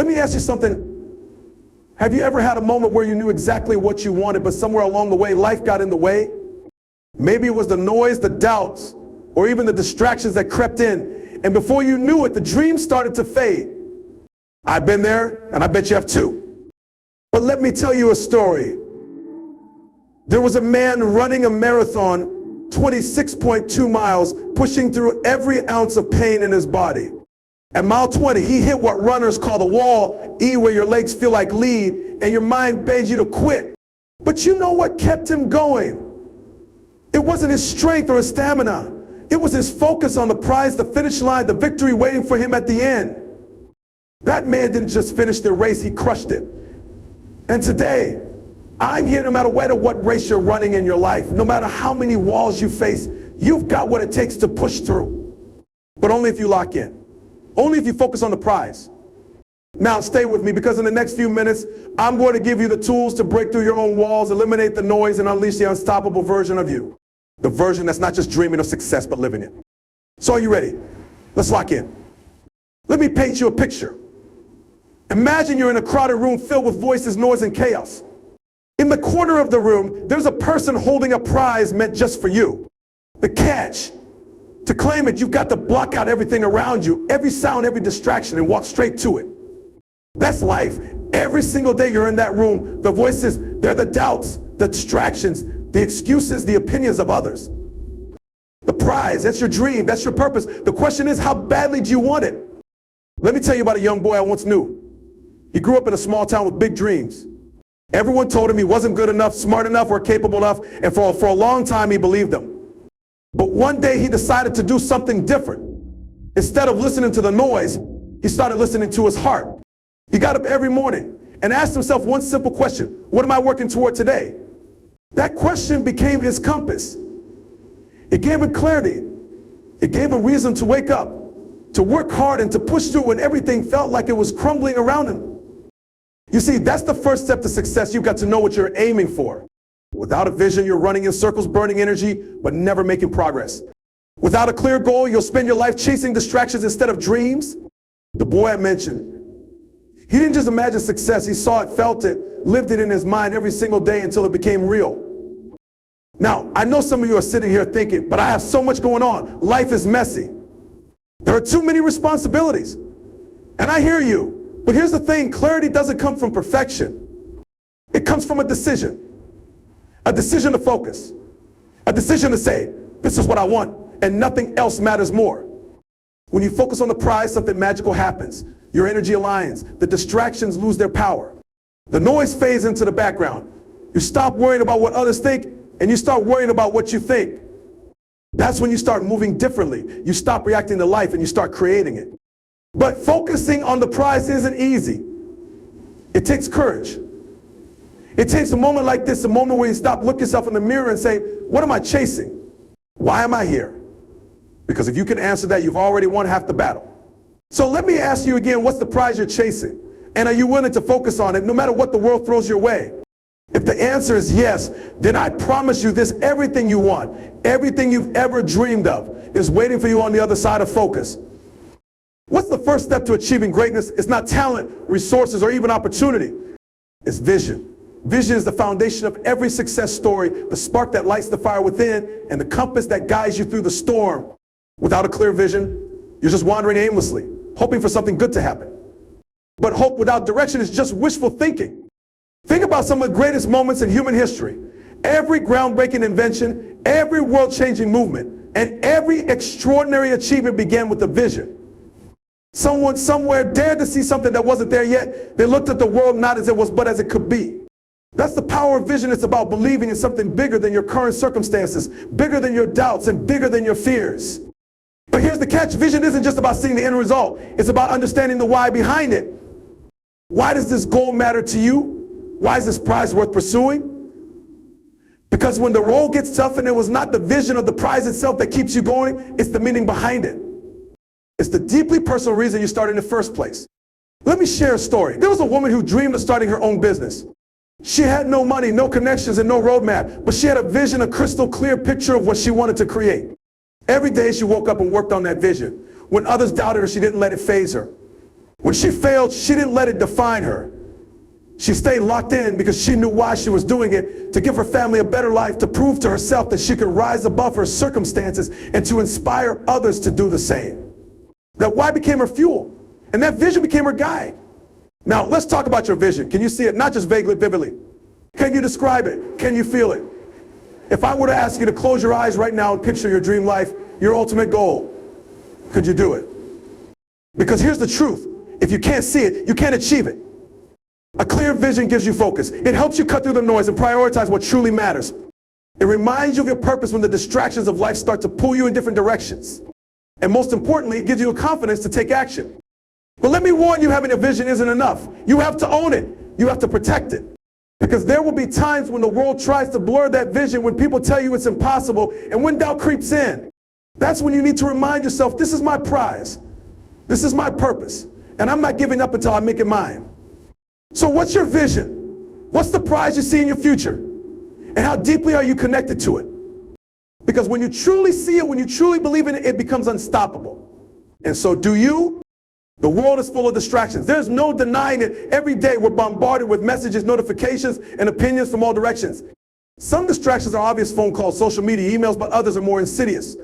Let me ask you something. Have you ever had a moment where you knew exactly what you wanted, but somewhere along the way, life got in the way? Maybe it was the noise, the doubts, or even the distractions that crept in. And before you knew it, the dream started to fade. I've been there, and I bet you have too. But let me tell you a story. There was a man running a marathon, 26.2 miles, pushing through every ounce of pain in his body. At mile 20, he hit what runners call the wall, E, where your legs feel like lead, and your mind begs you to quit. But you know what kept him going? It wasn't his strength or his stamina. It was his focus on the prize, the finish line, the victory waiting for him at the end. That man didn't just finish the race, he crushed it. And today, I'm here no matter what race you're running in your life, no matter how many walls you face, you've got what it takes to push through. But only if you lock in. Only if you focus on the prize. Now stay with me, because in the next few minutes, I'm going to give you the tools to break through your own walls, eliminate the noise, and unleash the unstoppable version of you. The version that's not just dreaming of success, but living it. So are you ready? Let's lock in. Let me paint you a picture. Imagine you're in a crowded room filled with voices, noise, and chaos. In the corner of the room, there's a person holding a prize meant just for you. The catch: to claim it, you've got to block out everything around you, every sound, every distraction, and walk straight to it. That's life. Every single day you're in that room, the voices, they're the doubts, the distractions, the excuses, the opinions of others. The prize, that's your dream, that's your purpose. The question is, how badly do you want it? Let me tell you about a young boy I once knew. He grew up in a small town with big dreams. Everyone told him he wasn't good enough, smart enough, or capable enough, and for a long time he believed them. But one day he decided to do something different. Instead of listening to the noise, he started listening to his heart. He got up every morning and asked himself one simple question: what am I working toward today? That question became his compass. It gave him clarity. It gave him reason to wake up, to work hard, and to push through when everything felt like it was crumbling around him. You see, that's the first step to success. You've got to know what you're aiming for. Without a vision, you're running in circles, burning energy, but never making progress. Without a clear goal, you'll spend your life chasing distractions instead of dreams. The boy I mentioned, he didn't just imagine success, he saw it, felt it, lived it in his mind every single day until it became real. Now, I know some of you are sitting here thinking, but I have so much going on. Life is messy. There are too many responsibilities. And I hear you, but here's the thing: clarity doesn't come from perfection. It comes from a decision. A decision to focus. A decision to say, this is what I want, and nothing else matters more. When you focus on the prize, something magical happens. Your energy aligns. The distractions lose their power. The noise fades into the background. You stop worrying about what others think, and you start worrying about what you think. That's when you start moving differently. You stop reacting to life and you start creating it. But focusing on the prize isn't easy. It takes courage. It takes a moment like this, a moment where you stop, look yourself in the mirror and say, what am I chasing? Why am I here? Because if you can answer that, you've already won half the battle. So let me ask you again, what's the prize you're chasing? And are you willing to focus on it no matter what the world throws your way? If the answer is yes, then I promise you this: everything you want, everything you've ever dreamed of is waiting for you on the other side of focus. What's the first step to achieving greatness? It's not talent, resources, or even opportunity. It's vision. Vision is the foundation of every success story, the spark that lights the fire within, and the compass that guides you through the storm. Without a clear vision, you're just wandering aimlessly, hoping for something good to happen. But hope without direction is just wishful thinking. Think about some of the greatest moments in human history. Every groundbreaking invention, every world-changing movement, and every extraordinary achievement began with a vision. Someone somewhere dared to see something that wasn't there yet. They looked at the world not as it was, but as it could be. That's the power of vision. It's about believing in something bigger than your current circumstances, bigger than your doubts, and bigger than your fears. But here's the catch: vision isn't just about seeing the end result. It's about understanding the why behind it. Why does this goal matter to you? Why is this prize worth pursuing? Because when the road gets tough and it was not the vision of the prize itself that keeps you going, it's the meaning behind it. It's the deeply personal reason you started in the first place. Let me share a story. There was a woman who dreamed of starting her own business. She had no money, no connections, and no roadmap, but she had a vision, a crystal clear picture of what she wanted to create. Every day she woke up and worked on that vision. When others doubted her, she didn't let it faze her. When she failed, she didn't let it define her. She stayed locked in because she knew why she was doing it, to give her family a better life, to prove to herself that she could rise above her circumstances and to inspire others to do the same. That why became her fuel, and that vision became her guide. Now, let's talk about your vision. Can you see it? Not just vaguely, vividly. Can you describe it? Can you feel it? If I were to ask you to close your eyes right now and picture your dream life, your ultimate goal, could you do it? Because here's the truth. If you can't see it, you can't achieve it. A clear vision gives you focus. It helps you cut through the noise and prioritize what truly matters. It reminds you of your purpose when the distractions of life start to pull you in different directions. And most importantly, it gives you a confidence to take action. But let me warn you, having a vision isn't enough. You have to own it. You have to protect it. Because there will be times when the world tries to blur that vision, when people tell you it's impossible, and when doubt creeps in. That's when you need to remind yourself, this is my prize. This is my purpose. And I'm not giving up until I make it mine. So what's your vision? What's the prize you see in your future? And how deeply are you connected to it? Because when you truly see it, when you truly believe in it, it becomes unstoppable. And so do you? The world is full of distractions. There's no denying it. Every day we're bombarded with messages, notifications, and opinions from all directions. Some distractions are obvious: phone calls, social media, emails, but others are more insidious.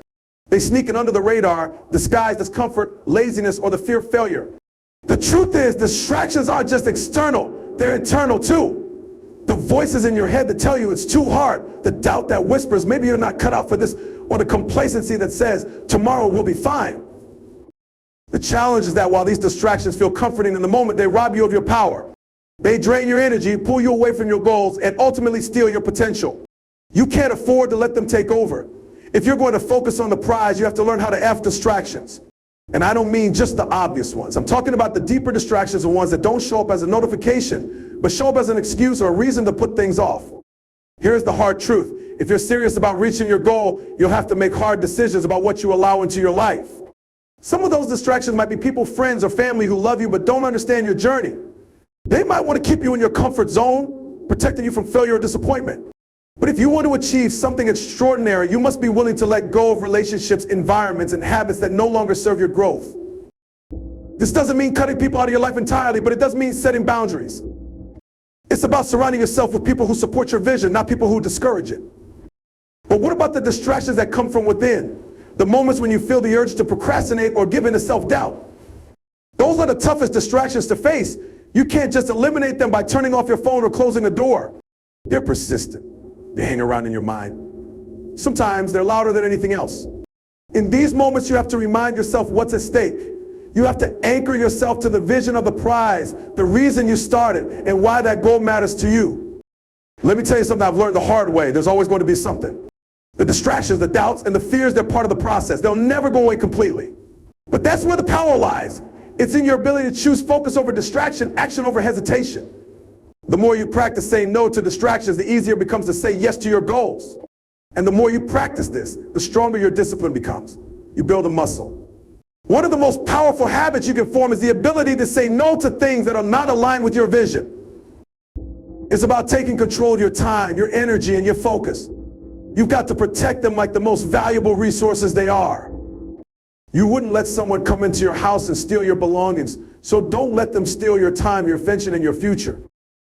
They sneak in under the radar, disguised as comfort, laziness, or the fear of failure. The truth is, distractions aren't just external, they're internal too. The voices in your head that tell you it's too hard, the doubt that whispers maybe you're not cut out for this, or the complacency that says tomorrow will be fine. The challenge is that while these distractions feel comforting in the moment, they rob you of your power. They drain your energy, pull you away from your goals, and ultimately steal your potential. You can't afford to let them take over. If you're going to focus on the prize, you have to learn how to F distractions. And I don't mean just the obvious ones. I'm talking about the deeper distractions, the ones that don't show up as a notification, but show up as an excuse or a reason to put things off. Here's the hard truth. If you're serious about reaching your goal, you'll have to make hard decisions about what you allow into your life. Some of those distractions might be people, friends, or family who love you but don't understand your journey. They might want to keep you in your comfort zone, protecting you from failure or disappointment. But if you want to achieve something extraordinary, you must be willing to let go of relationships, environments, and habits that no longer serve your growth. This doesn't mean cutting people out of your life entirely, but it does mean setting boundaries. It's about surrounding yourself with people who support your vision, not people who discourage it. But what about the distractions that come from within? The moments when you feel the urge to procrastinate or give in to self-doubt. Those are the toughest distractions to face. You can't just eliminate them by turning off your phone or closing the door. They're persistent. They hang around in your mind. Sometimes they're louder than anything else. In these moments, you have to remind yourself what's at stake. You have to anchor yourself to the vision of the prize, the reason you started, and why that goal matters to you. Let me tell you something I've learned the hard way. There's always going to be something. The distractions, the doubts, and the fears, they're part of the process. They'll never go away completely. But that's where the power lies. It's in your ability to choose focus over distraction, action over hesitation. The more you practice saying no to distractions, the easier it becomes to say yes to your goals. And the more you practice this, the stronger your discipline becomes. You build a muscle. One of the most powerful habits you can form is the ability to say no to things that are not aligned with your vision. It's about taking control of your time, your energy, and your focus. You've got to protect them like the most valuable resources they are. You wouldn't let someone come into your house and steal your belongings, so don't let them steal your time, your vision, and your future.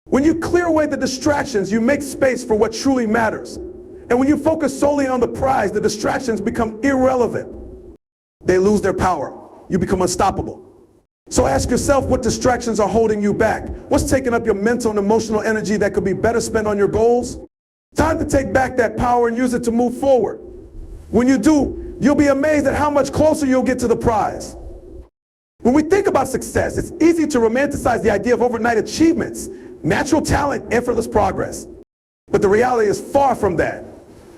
When you clear away the distractions, you make space for what truly matters. And when you focus solely on the prize, the distractions become irrelevant. They lose their power. You become unstoppable. So ask yourself what distractions are holding you back. What's taking up your mental and emotional energy that could be better spent on your goals? Time to take back that power and use it to move forward. When you do, you'll be amazed at how much closer you'll get to the prize. When we think about success, it's easy to romanticize the idea of overnight achievements, natural talent, effortless progress. But the reality is far from that.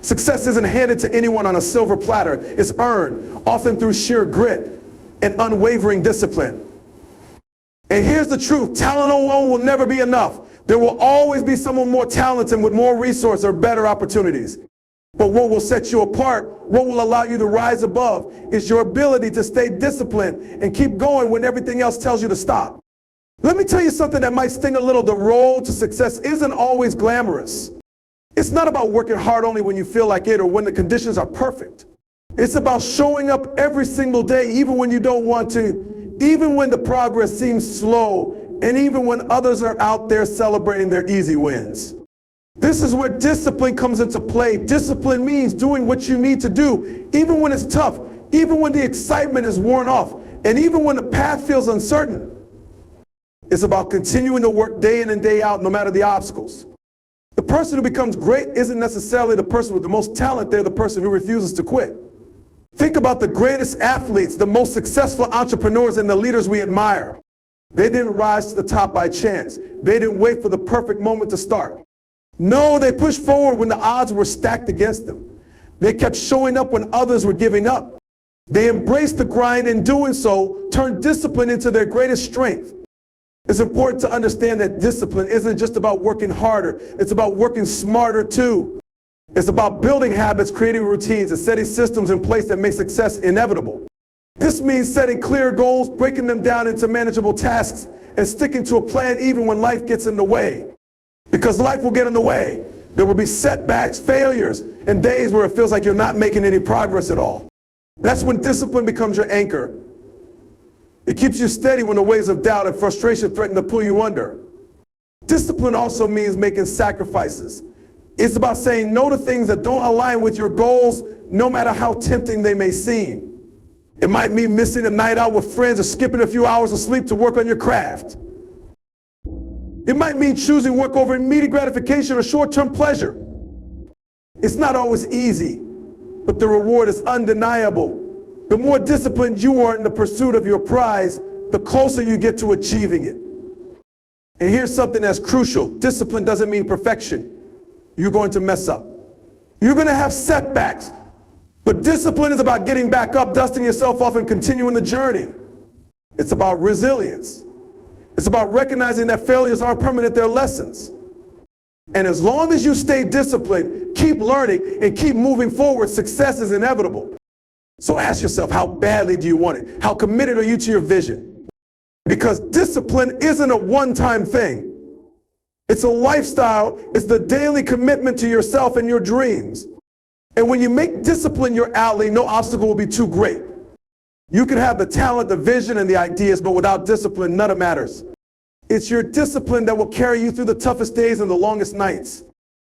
Success isn't handed to anyone on a silver platter. It's earned, often through sheer grit and unwavering discipline. And here's the truth, talent alone will never be enough. There will always be someone more talented with more resources or better opportunities. But what will set you apart, what will allow you to rise above, is your ability to stay disciplined and keep going when everything else tells you to stop. Let me tell you something that might sting a little. The road to success isn't always glamorous. It's not about working hard only when you feel like it or when the conditions are perfect. It's about showing up every single day, even when you don't want to, even when the progress seems slow, and even when others are out there celebrating their easy wins. This is where discipline comes into play. Discipline means doing what you need to do, even when it's tough, even when the excitement is worn off, and even when the path feels uncertain. It's about continuing to work day in and day out, no matter the obstacles. The person who becomes great isn't necessarily the person with the most talent. They're the person who refuses to quit. Think about the greatest athletes, the most successful entrepreneurs, and the leaders we admire. They didn't rise to the top by chance. They didn't wait for the perfect moment to start. No, they pushed forward when the odds were stacked against them. They kept showing up when others were giving up. They embraced the grind, and doing so turned discipline into their greatest strength. It's important to understand that discipline isn't just about working harder. It's about working smarter too. It's about building habits, creating routines, and setting systems in place that make success inevitable. This means setting clear goals, breaking them down into manageable tasks, and sticking to a plan even when life gets in the way. Because life will get in the way. There will be setbacks, failures, and days where it feels like you're not making any progress at all. That's when discipline becomes your anchor. It keeps you steady when the waves of doubt and frustration threaten to pull you under. Discipline also means making sacrifices. It's about saying no to things that don't align with your goals, no matter how tempting they may seem. It might mean missing a night out with friends or skipping a few hours of sleep to work on your craft. It might mean choosing work over immediate gratification or short-term pleasure. It's not always easy, but the reward is undeniable. The more disciplined you are in the pursuit of your prize, the closer you get to achieving it. And here's something that's crucial. Discipline doesn't mean perfection. You're going to mess up. You're going to have setbacks. But discipline is about getting back up, dusting yourself off, and continuing the journey. It's about resilience. It's about recognizing that failures aren't permanent, they're lessons. And as long as you stay disciplined, keep learning, and keep moving forward, success is inevitable. So ask yourself, how badly do you want it? How committed are you to your vision? Because discipline isn't a one-time thing. It's a lifestyle. It's the daily commitment to yourself and your dreams. And when you make discipline your ally, no obstacle will be too great. You can have the talent, the vision, and the ideas, but without discipline, none of it matters. It's your discipline that will carry you through the toughest days and the longest nights.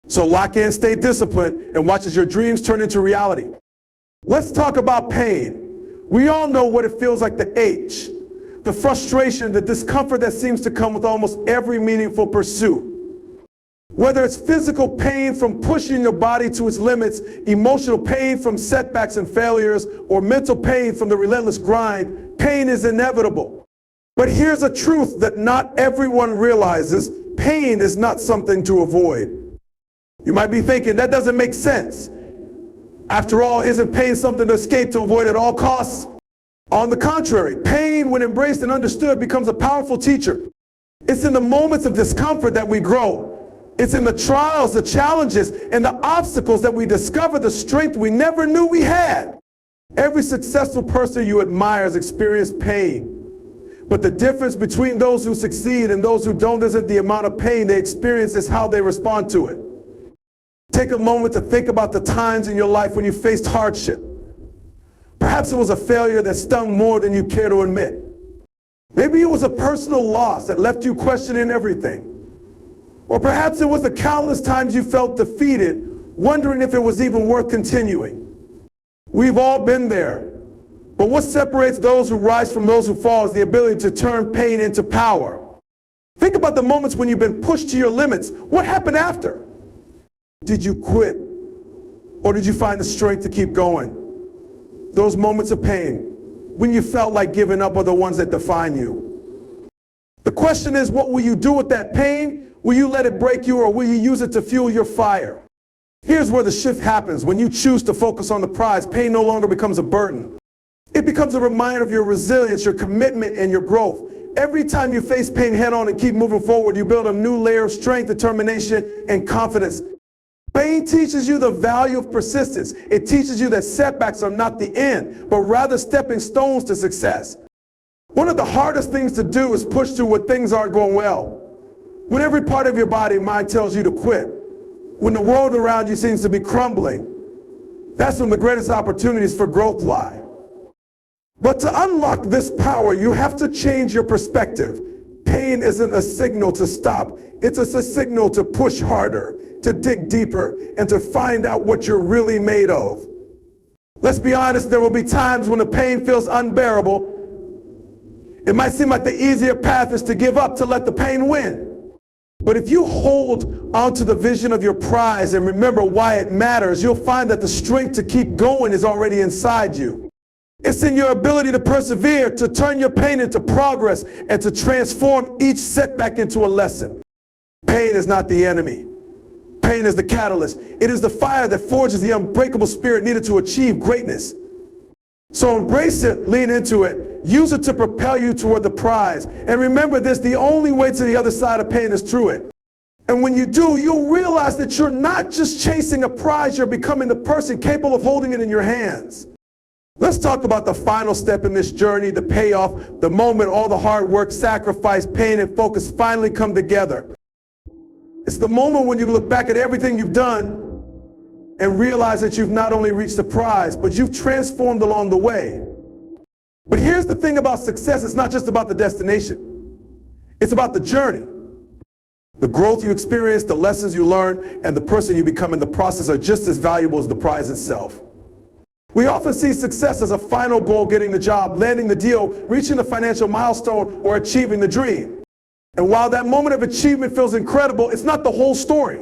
So lock in, stay disciplined, and watch as your dreams turn into reality. Let's talk about pain. We all know what it feels like to ache, the frustration, the discomfort that seems to come with almost every meaningful pursuit. Whether it's physical pain from pushing your body to its limits, emotional pain from setbacks and failures, or mental pain from the relentless grind, pain is inevitable. But here's a truth that not everyone realizes: pain is not something to avoid. You might be thinking, that doesn't make sense. After all, isn't pain something to escape, to avoid at all costs? On the contrary, pain, when embraced and understood, becomes a powerful teacher. It's in the moments of discomfort that we grow. It's in the trials, the challenges, and the obstacles that we discover the strength we never knew we had. Every successful person you admire has experienced pain. But the difference between those who succeed and those who don't isn't the amount of pain they experience, it's how they respond to it. Take a moment to think about the times in your life when you faced hardship. Perhaps it was a failure that stung more than you care to admit. Maybe it was a personal loss that left you questioning everything. Or perhaps it was the countless times you felt defeated, wondering if it was even worth continuing. We've all been there. But what separates those who rise from those who fall is the ability to turn pain into power. Think about the moments when you've been pushed to your limits. What happened after? Did you quit? Or did you find the strength to keep going? Those moments of pain, when you felt like giving up, are the ones that define you. The question is, what will you do with that pain? Will you let it break you, or will you use it to fuel your fire? Here's where the shift happens. When you choose to focus on the prize, pain no longer becomes a burden. It becomes a reminder of your resilience, your commitment, and your growth. Every time you face pain head on and keep moving forward, you build a new layer of strength, determination, and confidence. Pain teaches you the value of persistence. It teaches you that setbacks are not the end, but rather stepping stones to success. One of the hardest things to do is push through when things aren't going well. When every part of your body and mind tells you to quit. When the world around you seems to be crumbling. That's when the greatest opportunities for growth lie. But to unlock this power, you have to change your perspective. Pain isn't a signal to stop. It's a signal to push harder, to dig deeper, and to find out what you're really made of. Let's be honest, there will be times when the pain feels unbearable. It might seem like the easier path is to give up, to let the pain win. But if you hold onto the vision of your prize and remember why it matters, you'll find that the strength to keep going is already inside you. It's in your ability to persevere, to turn your pain into progress, and to transform each setback into a lesson. Pain is not the enemy. Pain is the catalyst. It is the fire that forges the unbreakable spirit needed to achieve greatness. So embrace it, lean into it, use it to propel you toward the prize. And remember this, the only way to the other side of pain is through it. And when you do, you'll realize that you're not just chasing a prize, you're becoming the person capable of holding it in your hands. Let's talk about the final step in this journey, the payoff, the moment all the hard work, sacrifice, pain, and focus finally come together. It's the moment when you look back at everything you've done and realize that you've not only reached the prize, but you've transformed along the way. But here's the thing about success, it's not just about the destination. It's about the journey. The growth you experience, the lessons you learn, and the person you become in the process are just as valuable as the prize itself. We often see success as a final goal, getting the job, landing the deal, reaching the financial milestone, or achieving the dream. And while that moment of achievement feels incredible, it's not the whole story.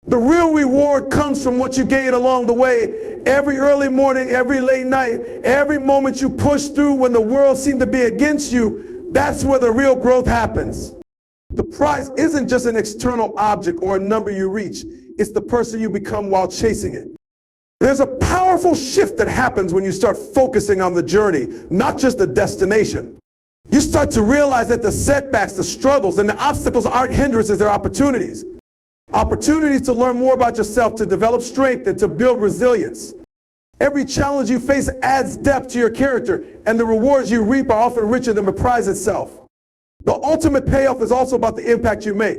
The real reward comes from what you gain along the way. Every early morning, every late night, every moment you push through when the world seemed to be against you, that's where the real growth happens. The prize isn't just an external object or a number you reach. It's the person you become while chasing it. There's a powerful shift that happens when you start focusing on the journey, not just the destination. You start to realize that the setbacks, the struggles, and the obstacles aren't hindrances, they're opportunities. Opportunities to learn more about yourself, to develop strength, and to build resilience. Every challenge you face adds depth to your character, and the rewards you reap are often richer than the prize itself. The ultimate payoff is also about the impact you make.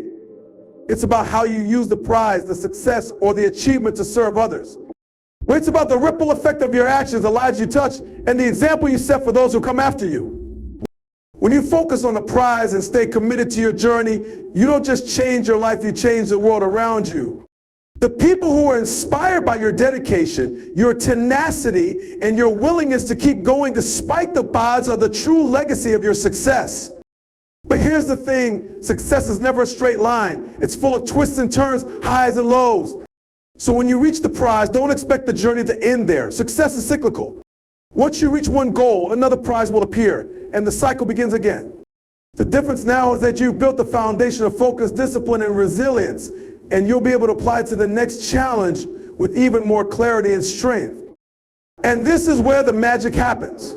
It's about how you use the prize, the success, or the achievement to serve others. It's about the ripple effect of your actions, the lives you touch, and the example you set for those who come after you. When you focus on the prize and stay committed to your journey, you don't just change your life, you change the world around you. The people who are inspired by your dedication, your tenacity, and your willingness to keep going despite the odds are the true legacy of your success. But here's the thing, success is never a straight line. It's full of twists and turns, highs and lows. So when you reach the prize, don't expect the journey to end there. Success is cyclical. Once you reach one goal, another prize will appear, and the cycle begins again. The difference now is that you've built a foundation of focus, discipline, and resilience, and you'll be able to apply it to the next challenge with even more clarity and strength. And this is where the magic happens.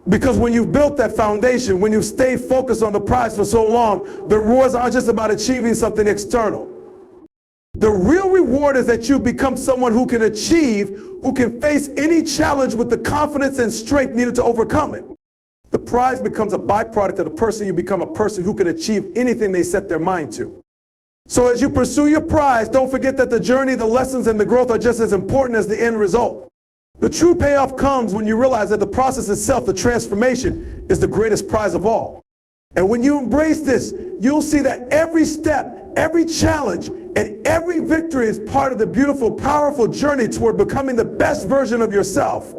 Because when you've built that foundation, when you've stayed focused on the prize for so long, the rewards aren't just about achieving something external. The real reward is that you become someone who can achieve, who can face any challenge with the confidence and strength needed to overcome it. The prize becomes a byproduct of the person you become, a person who can achieve anything they set their mind to. So as you pursue your prize, don't forget that the journey, the lessons, and the growth are just as important as the end result. The true payoff comes when you realize that the process itself, the transformation, is the greatest prize of all. And when you embrace this, you'll see that every step, every challenge, and every victory is part of the beautiful, powerful journey toward becoming the best version of yourself.